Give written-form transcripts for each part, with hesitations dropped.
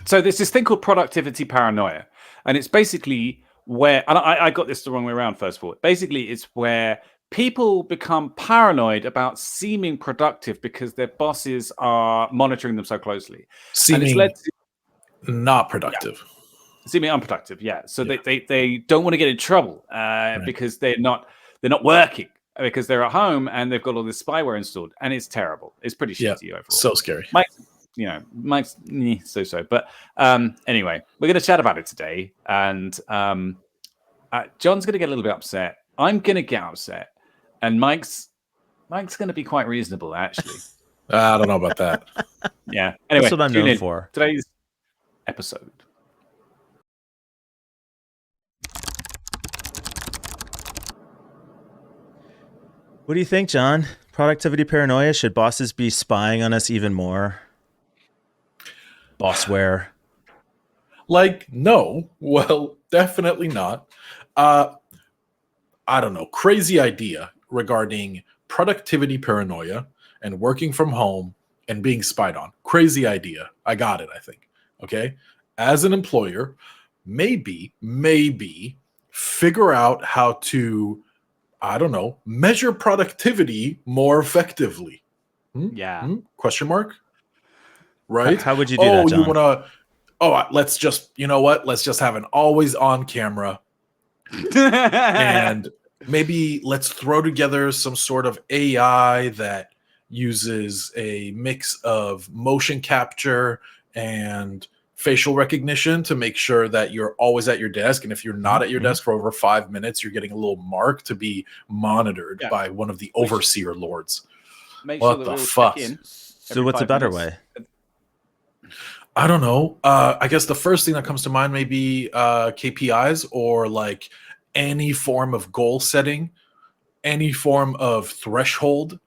So there's this thing called productivity paranoia, and it's basically where, and I got this the wrong way around. First of all, basically, it's where people become paranoid about seeming productive because their bosses are monitoring them so closely, and it's led Seeming to not productive. seeming unproductive. Yeah, so they don't want to get in trouble because they're not working because they're at home and they've got all this spyware installed, and it's terrible. It's pretty shitty overall. So scary. Mike's so. But anyway, we're going to chat about it today, and John's going to get a little bit upset. I'm going to get upset, and Mike's going to be quite reasonable, actually. I don't know about that. Yeah. Anyway, that's what I'm known for. Today's episode. What do you think, John? Productivity paranoia? Should bosses be spying on us even more? Bossware. Like, no. Well, definitely not. I don't know. Crazy idea regarding productivity paranoia and working from home and being spied on. Crazy idea. I got it, I think. Okay? As an employer, maybe figure out how to, I don't know, measure productivity more effectively. Yeah. Question mark? Right? How would you do that, John? You want to, let's just, you know what? Let's just have an always on camera. And maybe let's throw together some sort of AI that uses a mix of motion capture and facial recognition to make sure that you're always at your desk. And if you're not at your desk for over 5 minutes, you're getting a little mark to be monitored by one of the overseer lords. What the fuck? So what's a better way? I don't know. I guess the first thing that comes to mind may be KPIs or like any form of goal setting, any form of threshold.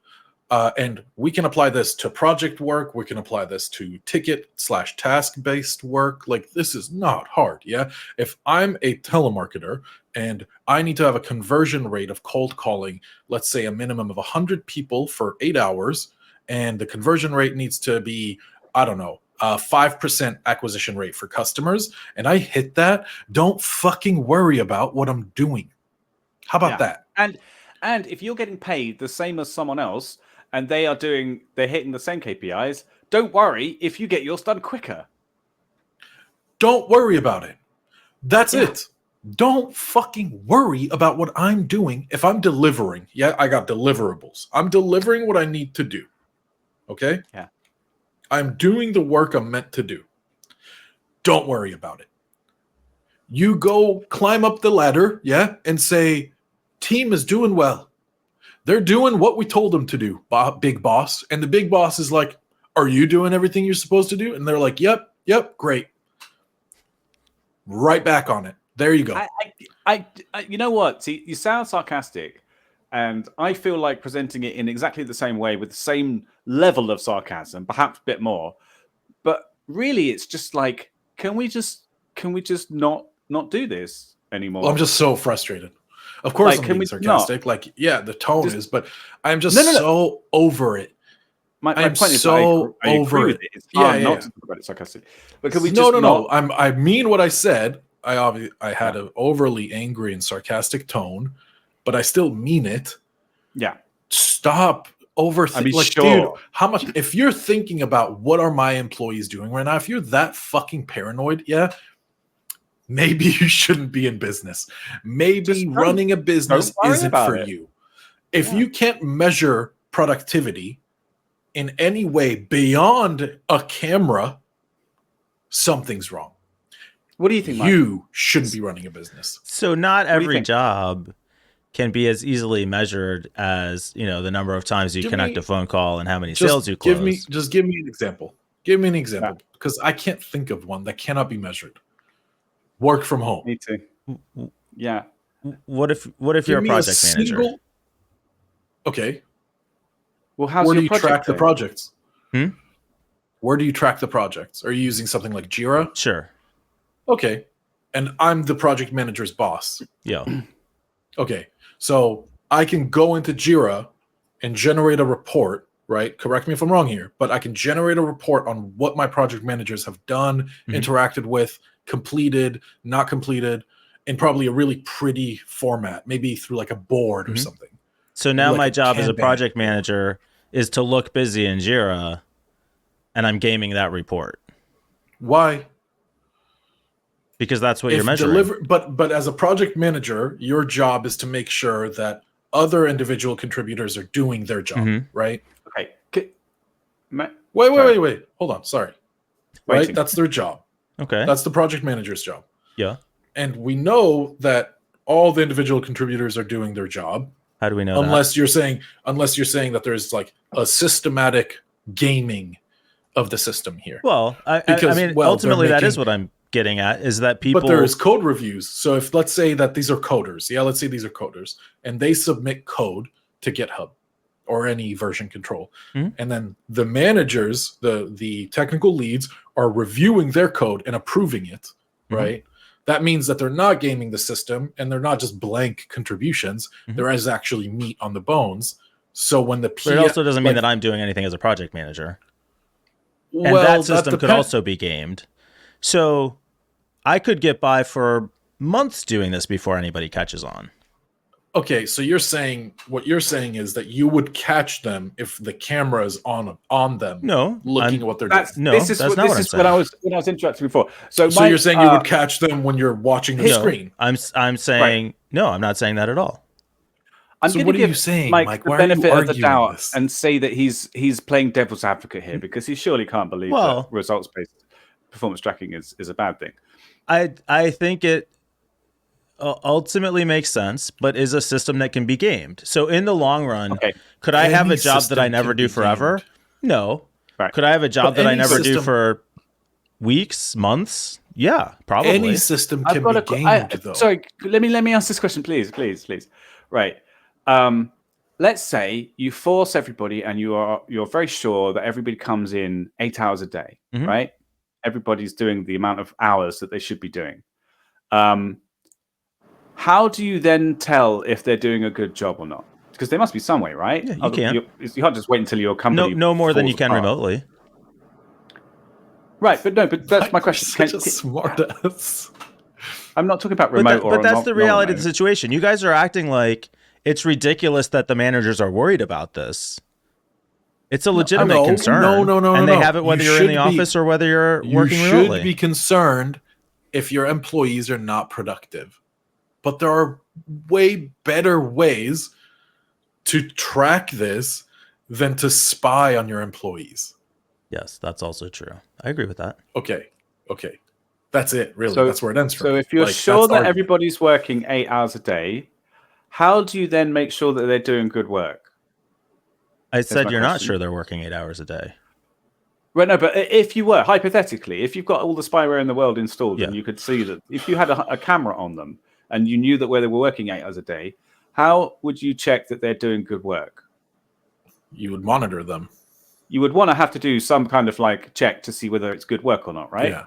And we can apply this to project work. We can apply this to ticket/task-based work. Like, this is not hard, yeah? If I'm a telemarketer and I need to have a conversion rate of cold calling, let's say a minimum of 100 people for 8 hours, and the conversion rate needs to be, I don't know, 5% acquisition rate for customers, and I hit that, don't fucking worry about what I'm doing. How about that? And if you're getting paid the same as someone else, and they're hitting the same KPIs, don't worry if you get yours done quicker. Don't worry about it. That's it. Don't fucking worry about what I'm doing. If I'm delivering, I got deliverables. I'm delivering what I need to do. Okay? Yeah. I'm doing the work I'm meant to do. Don't worry about it. You go climb up the ladder, and say, team is doing well. They're doing what we told them to do, big boss. And the big boss is like, are you doing everything you're supposed to do? And they're like, yep, great. Right back on it. There you go. I you know what? See, you sound sarcastic, and I feel like presenting it in exactly the same way with the same level of sarcasm, perhaps a bit more. But really, it's just like, can we just not do this anymore? Well, I'm just so frustrated. Of course, I'm being sarcastic. The tone is, but I'm just so over it. My point is, I agree with it. It's hard not to talk about it sarcastic. But can we just no. I mean what I said. I had an overly angry and sarcastic tone, but I still mean it. Yeah. Stop overthinking. Dude, how much? If you're thinking about what are my employees doing right now, if you're that fucking paranoid, maybe you shouldn't be in business. Maybe running a business isn't for you. If you can't measure productivity in any way beyond a camera, something's wrong. What do you think, Mike? You shouldn't be running a business. So not every job can be as easily measured as, the number of times you connect a phone call and how many sales you close. Just give me an example. Give me an example, because I can't think of one that cannot be measured. Work from home. Me too. Yeah. What if you're a project manager? Okay. Well, where do you track the projects? Where do you track the projects? Are you using something like Jira? Sure. Okay. And I'm the project manager's boss. Yeah. Okay. So I can go into Jira and generate a report, right? Correct me if I'm wrong here, but I can generate a report on what my project managers have done, interacted with, completed, not completed, in probably a really pretty format, maybe through like a board or something. So now like my a job as a Kanban project board. manager is to look busy in Jira, and I'm gaming that report Why? because that's what you're measuring. But as a project manager, your job is to make sure that other individual contributors are doing their job, right? Okay. Wait. Hold on. Sorry. Right? Waiting. That's their job. Okay. That's the project manager's job. Yeah. And we know that all the individual contributors are doing their job. How do we know unless you're saying that there's like a systematic gaming of the system here. Well, I mean, ultimately that is what I'm getting at, is that people... But there is code reviews. So if, let's say that these are coders. Yeah, let's say these are coders. And they submit code to GitHub or any version control. And then the managers, the technical leads, are reviewing their code and approving it, right? That means that they're not gaming the system and they're not just blank contributions. There is actually meat on the bones. So when But it also doesn't mean that I'm doing anything as a project manager. And that system could also be gamed. So I could get by for months doing this before anybody catches on. Okay, so what you're saying is that you would catch them if the camera is on them. No, looking at what they're doing. This is what I was interrupting before. So you're saying you would catch them when you're watching the screen. I'm saying no. I'm not saying that at all. I'm going to give Mike the benefit of the doubt and say that he's playing devil's advocate here because he surely can't believe that results-based performance tracking is a bad thing. I think it ultimately makes sense, but is a system that can be gamed. So in the long run, could I have a job that I never do forever? No. Right. Could I have a job that I never do for weeks, months? Yeah, probably. Any system can be gamed, though. Sorry, let me ask this question, please. Right. Let's say you force everybody and you're very sure that everybody comes in 8 hours a day, right? Everybody's doing the amount of hours that they should be doing. How do you then tell if they're doing a good job or not? Because there must be some way, right? Yeah, you can. You can't just wait until your company. No more than you can remotely. Right, but that's my question. Such a smart ass. I'm not talking about remote but that's the reality of the situation. You guys are acting like it's ridiculous that the managers are worried about this. It's a legitimate concern. No. And they have it whether you're in the office or whether you're working remotely. You should be concerned if your employees are not productive. But there are way better ways to track this than to spy on your employees. Yes, that's also true. I agree with that. Okay. That's it, really. That's where it ends from. So if you're sure that everybody's working 8 hours a day, how do you then make sure that they're doing good work? I said you're not sure they're working 8 hours a day. Right, no, but if you were, hypothetically, if you've got all the spyware in the world installed and you could see that, if you had a camera on them and you knew that where they were working 8 hours a day, how would you check that they're doing good work? You would monitor them. You would want to have to do some kind of like check to see whether it's good work or not, right? Yeah.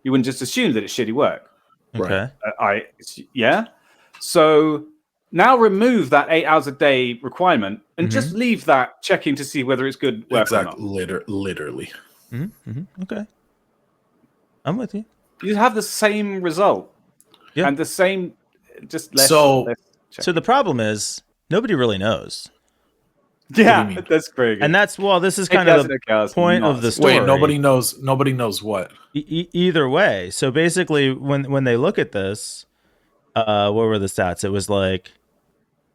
You wouldn't just assume that it's shitty work. Okay. Yeah. So now remove that 8 hours a day requirement and just leave that checking to see whether it's good work or not. Literally. Okay. I'm with you. You have the same result. Yeah. And the same, just less. So the problem is nobody really knows. Yeah, that's great. And that's, this is kind of the point of the story. Wait, nobody knows what? Either way. So basically, when they look at this, what were the stats? It was like,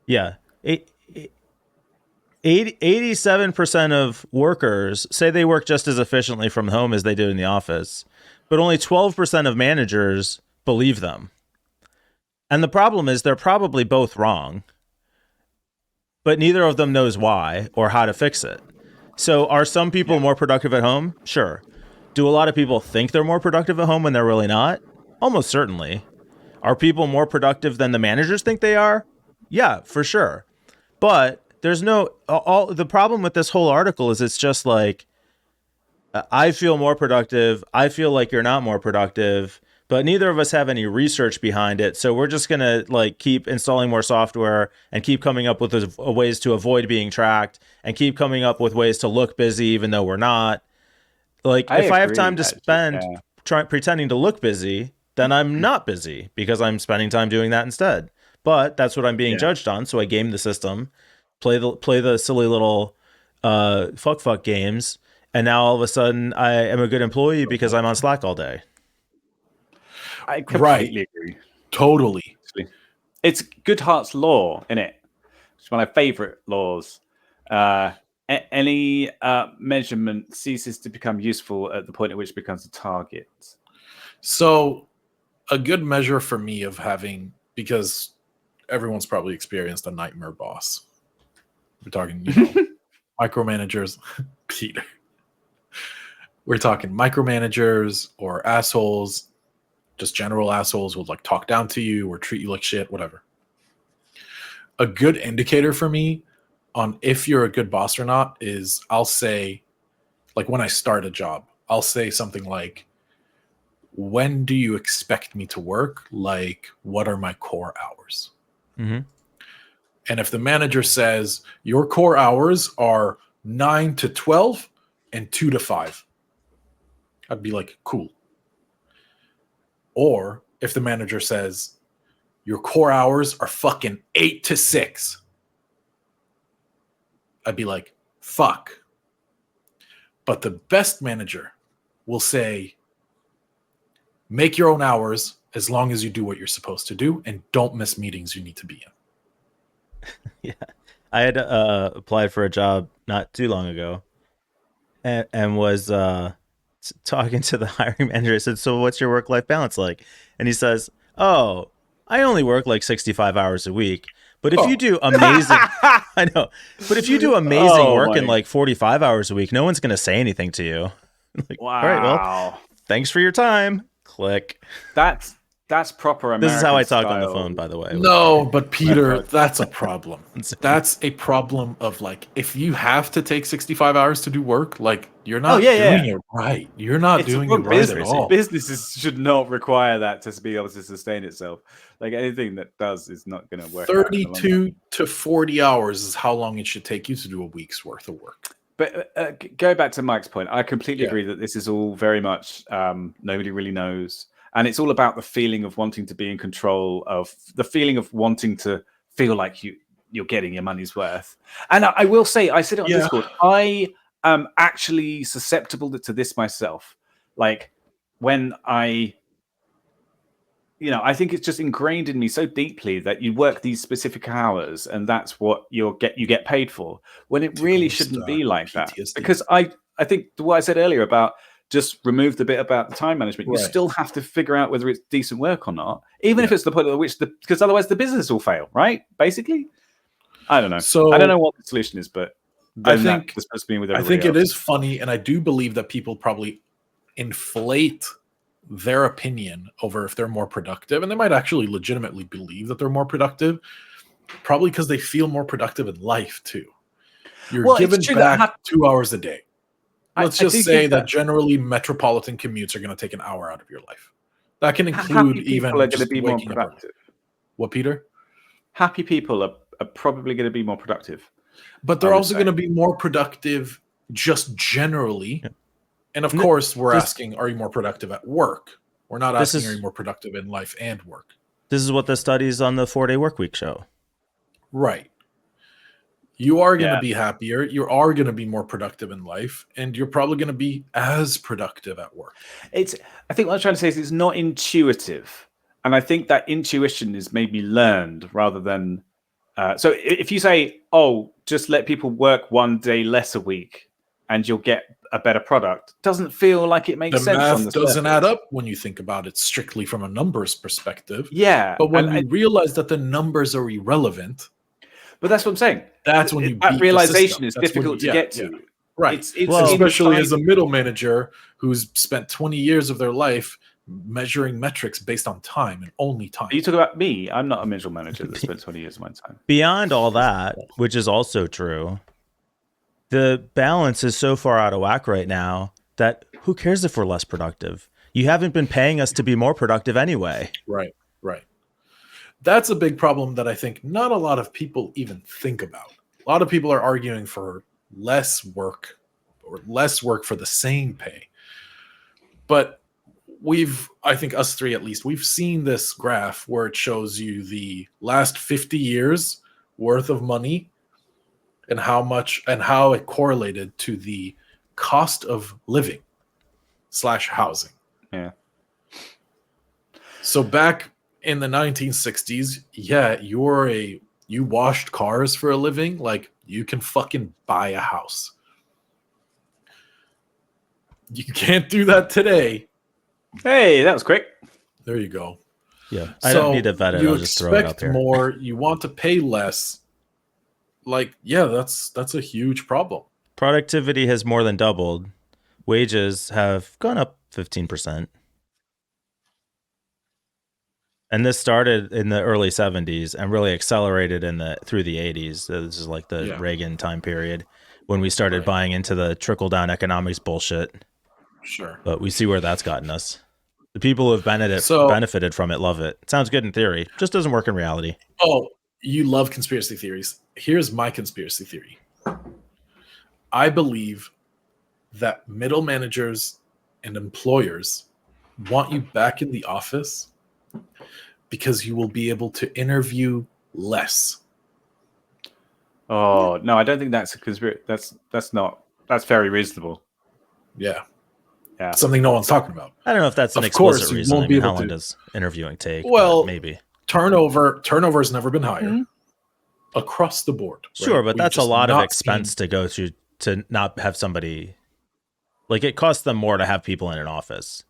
87% of workers say they work just as efficiently from home as they do in the office, but only 12% of managers believe them. And the problem is they're probably both wrong, but neither of them knows why or how to fix it. So are some people more productive at home? Sure. Do a lot of people think they're more productive at home when they're really not? Almost certainly. Are people more productive than the managers think they are? Yeah, for sure. But there's the problem with this whole article is it's just like, I feel more productive. I feel like you're not more productive. but neither of us have any research behind it. So we're just going to like keep installing more software and keep coming up with ways to avoid being tracked and keep coming up with ways to look busy even though we're not. Like if I have time to spend pretending to look busy, then I'm not busy because I'm spending time doing that instead. But that's what I'm being judged on. So I game the system, play the silly little fuck games, and now all of a sudden I am a good employee because I'm on Slack all day. I completely agree. Totally. It's Goodhart's law, isn't it? It's one of my favorite laws. Any measurement ceases to become useful at the point at which it becomes a target. So a good measure for me of having, because everyone's probably experienced a nightmare boss. We're talking, micromanagers. Peter. We're talking micromanagers or assholes, just general assholes would like talk down to you or treat you like shit, whatever. A good indicator for me on if you're a good boss or not is I'll say, like when I start a job, I'll say something like, when do you expect me to work? Like, what are my core hours? Mm-hmm. And if the manager says your core hours are 9 to 12 and 2 to 5, I'd be like, cool. Or if the manager says your core hours are fucking 8 to 6, I'd be like, fuck. But the best manager will say, make your own hours as long as you do what you're supposed to do and don't miss meetings you need to be in. Yeah. I had applied for a job not too long ago and was talking to the hiring manager. I said, so what's your work-life balance like? And he says, oh, I only work like 65 hours a week. But if you do amazing, I know, but if you do amazing work in like 45 hours a week, no one's going to say anything to you. Like, wow. All right, well, thanks for your time. Click. That's proper American. This is how I talk style. on the phone, by the way. No, but Peter, that's a problem. That's a problem of like, if you have to take 65 hours to do work, like you're not doing it right. You're not doing it right at all. Businesses should not require that to be able to sustain itself. Like anything that does is not going to work. 32 to 40 hours is how long it should take you to do a week's worth of work. But go back to Mike's point. I completely agree that this is all very much nobody really knows. And it's all about the feeling of wanting to be in control, of the feeling of wanting to feel like you're getting your money's worth. And I will say, I said it on Discord, I am actually susceptible to this myself. Like when I think it's just ingrained in me so deeply that you work these specific hours and that's what you get paid for, when it really shouldn't be like that. Because I think what I said earlier about just remove the bit about the time management. You still have to figure out whether it's decent work or not, even if it's the point at which because otherwise the business will fail, right? Basically, I don't know. So I don't know what the solution is, but I think that's supposed to be with I think it is funny, and I do believe that people probably inflate their opinion over if they're more productive, and they might actually legitimately believe that they're more productive, probably because they feel more productive in life too. You're given back 2 hours a day. Let's just say that generally metropolitan commutes are going to take an hour out of your life. That can include even are going to be more productive. What, Peter? Happy people are probably going to be more productive. But they're also going to be more productive just generally. Yeah. And of course, we're asking, are you more productive at work? We're not asking, are you more productive in life and work? This is what the studies on the 4-day work week show. Right. You are going to be happier. You are going to be more productive in life, and you're probably going to be as productive at work. I think what I'm trying to say is it's not intuitive. And I think that intuition is maybe learned rather than... so if you say, just let people work 1 day less a week and you'll get a better product, doesn't feel like it makes sense. The math doesn't add up when you think about it strictly from a numbers perspective. Yeah. But when you realize that the numbers are irrelevant... But that's what I'm saying. That's when that realization is difficult to get to. Right. Especially as a middle manager who's spent 20 years of their life measuring metrics based on time and only time. You talk about me. I'm not a middle manager that spent 20 years of my time. Beyond all that, which is also true, the balance is so far out of whack right now that who cares if we're less productive? You haven't been paying us to be more productive anyway. Right. That's a big problem that I think not a lot of people even think about. A lot of people are arguing for less work or less work for the same pay. But I think us three at least, we've seen this graph where it shows you the last 50 years worth of money and how it correlated to the cost of living / housing. Yeah. So back in the 1960s, yeah, you washed cars for a living, like you can fucking buy a house. You can't do that today. Hey, that was quick. There you go. Yeah, I don't need to vet it. I'll just throw it up here. More, you want to pay less. Like, yeah, that's a huge problem. Productivity has more than doubled. Wages have gone up 15%. And this started in the early 70s and really accelerated through the 80s. This is like the Reagan time period when we started buying into the trickle-down economics bullshit. Sure. But we see where that's gotten us. The people who have benefited from it love it. It sounds good in theory. Just doesn't work in reality. Oh, you love conspiracy theories. Here's my conspiracy theory. I believe that middle managers and employers want you back in the office because you will be able to interview less. Oh, no, I don't think that's a conspiracy. That's very reasonable. Yeah. Yeah. Something no one's talking about. I don't know if that's an explicit reason. I mean, how long does interviewing take? Well, maybe. Turnover has never been higher across the board. Sure, but that's a lot of expense to go to not have somebody. Like, it costs them more to have people in an office.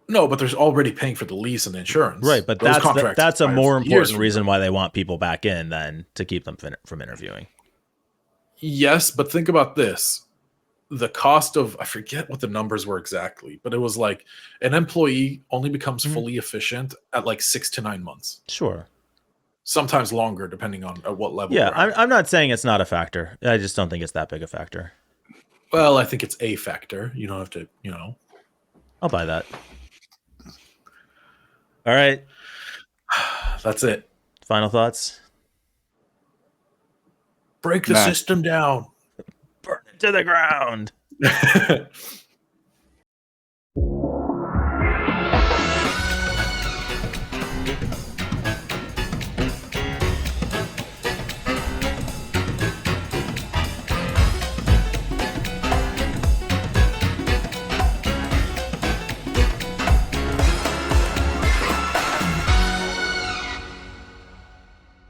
No, but there's already paying for the lease and the insurance. Right, but that's a more important reason why they want people back in than to keep them from interviewing. Yes, but think about this. The cost of, I forget what the numbers were exactly, but it was like an employee only becomes fully efficient at like 6 to 9 months. Sure. Sometimes longer, depending on at what level. Yeah, I'm not saying it's not a factor. I just don't think it's that big a factor. Well, I think it's a factor. You don't have to, I'll buy that. All right. That's it. Final thoughts? Break the system down. Burn it to the ground.